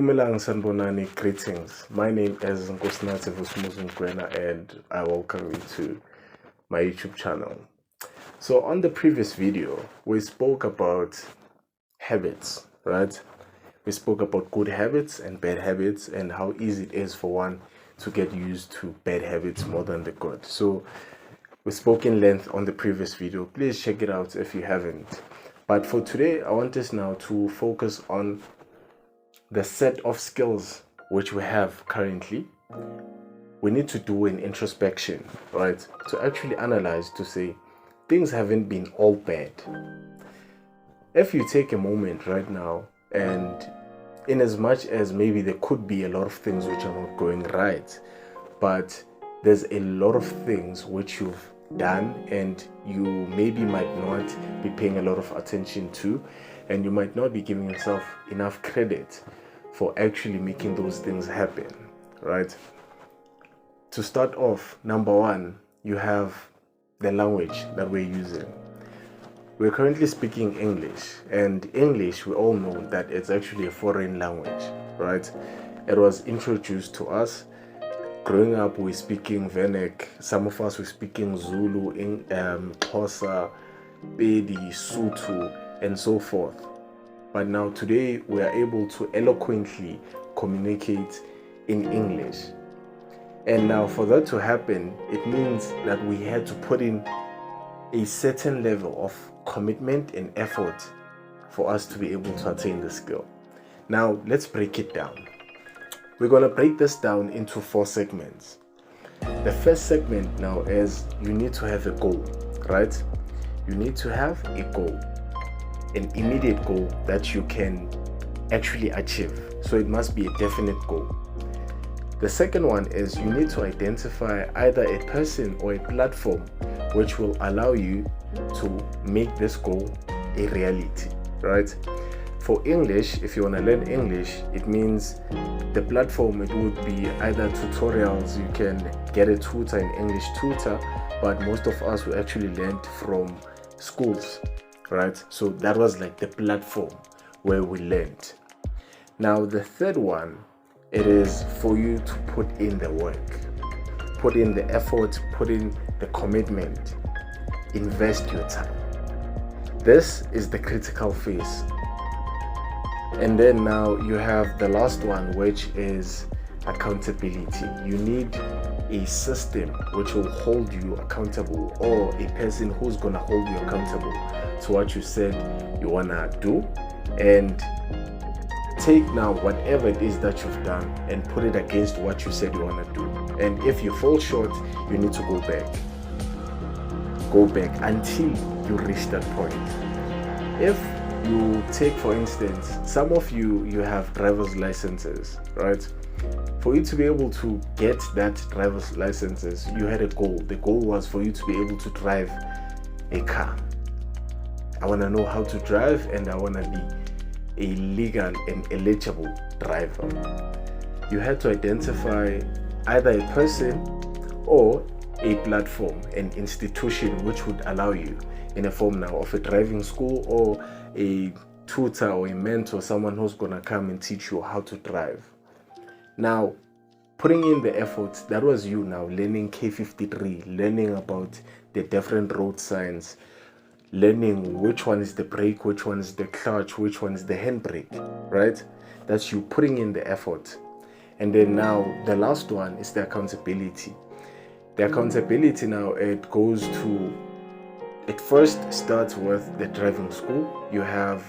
Dumelang Sanbonani, greetings. My name is Nkosinathi Vusmuzungwena and I welcome you to my YouTube channel. So on the previous video, we spoke about habits, right? We spoke about good habits and bad habits and how easy it is for one to get used to bad habits more than the good. So we spoke in length on the previous video. Please check it out if you haven't. But for today, I want us now to focus on the set of skills which we have currently. We need to do an introspection, right? To actually analyze, to say things haven't been all bad. If you take a moment right now, and in as much as maybe there could be a lot of things which are not going right, but there's a lot of things which you've done and you maybe might not be paying a lot of attention to, and you might not be giving yourself enough credit for actually making those things happen, right? To start off, number one, you have the language that we're using. We're currently speaking English, and English, we all know that it's actually a foreign language, right? It was introduced to us. Growing up, we're speaking Venek. Some of us were speaking Zulu, Xhosa, Pedi, Sotho, and so forth. But now today, we are able to eloquently communicate in English. And now for that to happen, it means that we had to put in a certain level of commitment and effort for us to be able to attain the skill. Now, let's break it down. We're going to break this down into 4 segments. The first segment now is you need to have a goal, right? You need to have a goal, an immediate goal that you can actually achieve. So it must be a definite goal. The second one is you need to identify either a person or a platform which will allow you to make this goal a reality, right? For English, if you want to learn English, it means the platform, it would be either tutorials. You can get a tutor, an English tutor, but most of us we actually learned from schools, right? So that was like the platform where we learned. Now the third one, it is for you to put in the work, put in the effort, put in the commitment, invest your time. This is the critical phase. And then now you have the last one, which is accountability. You need a system which will hold you accountable, or a person who's going to hold you accountable to what you said you want to do, and take now whatever it is that you've done and put it against what you said you want to do. And if you fall short, you need to go back until you reach that point. If you take, for instance, some of you have driver's licenses, right? For you to be able to get that driver's licenses, you had a goal. The goal was for you to be able to drive a car. I want to know how to drive, and I want to be a legal and eligible driver. You had to identify either a person or a platform, an institution which would allow you, in a form now of a driving school or a tutor or a mentor, someone who's going to come and teach you how to drive. Now, putting in the effort, that was you now learning K53, learning about the different road signs, learning which one is the brake, which one is the clutch, which one is the handbrake, right? That's you putting in the effort. And then now the last one is the accountability. The accountability now, it first starts with the driving school. You have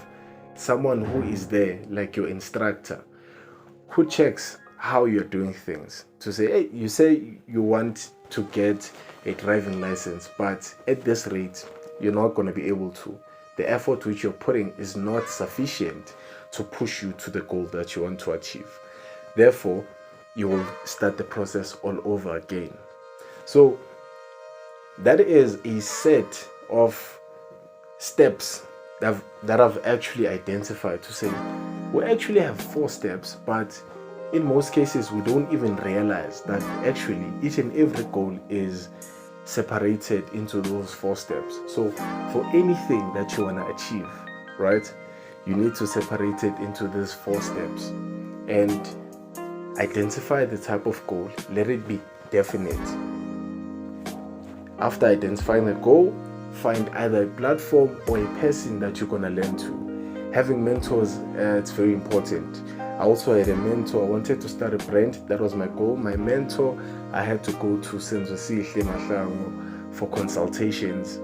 someone who is there, like your instructor, who checks how you're doing things. To say, hey, you say you want to get a driving license, but at this rate, you're not going to be able to. The effort which you're putting is not sufficient to push you to the goal that you want to achieve. Therefore, you will start the process all over again. So that is a set of steps that I've actually identified to say we actually have 4 steps, but in most cases we don't even realize that actually each and every goal is separated into those 4 steps. So for anything that you want to achieve, right, you need to separate it into these 4 steps. and identify the type of goal. Let it be definite. After identifying the goal, find either a platform or a person that you're going to learn to. Having mentors, it's very important. I also had a mentor. I wanted to start a brand. That was my goal. My mentor, I had to go to Senzo Sihle Mahlangu for consultations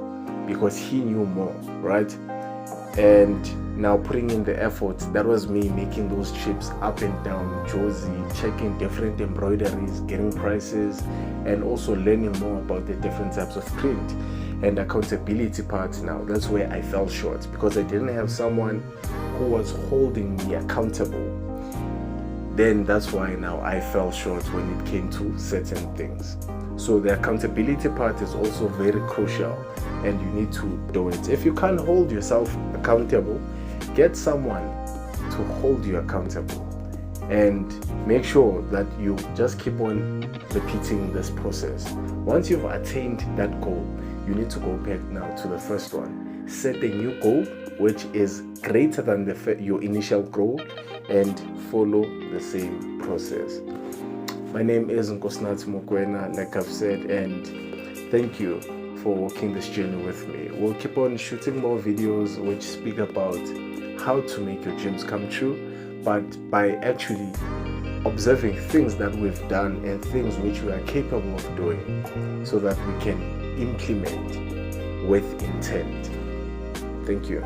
because he knew more, right? And now putting in the effort, that was me making those trips up and down Jozi, checking different embroideries, getting prices, and also learning more about the different types of print. And accountability part now, that's where I fell short because I didn't have someone who was holding me accountable. Then that's why now I fell short when it came to certain things. So the accountability part is also very crucial, and you need to do it. If you can't hold yourself accountable, get someone to hold you accountable, and make sure that you just keep on repeating this process. Once you've attained that goal, you need to go back now to the first one. Set a new goal which is greater than your initial goal, and follow the same process. My name is Nkosinathi, like I've said, and thank you for walking this journey with me. We'll keep on shooting more videos which speak about how to make your dreams come true, but by actually observing things that we've done and things which we are capable of doing, so that we can implement with intent. Thank you.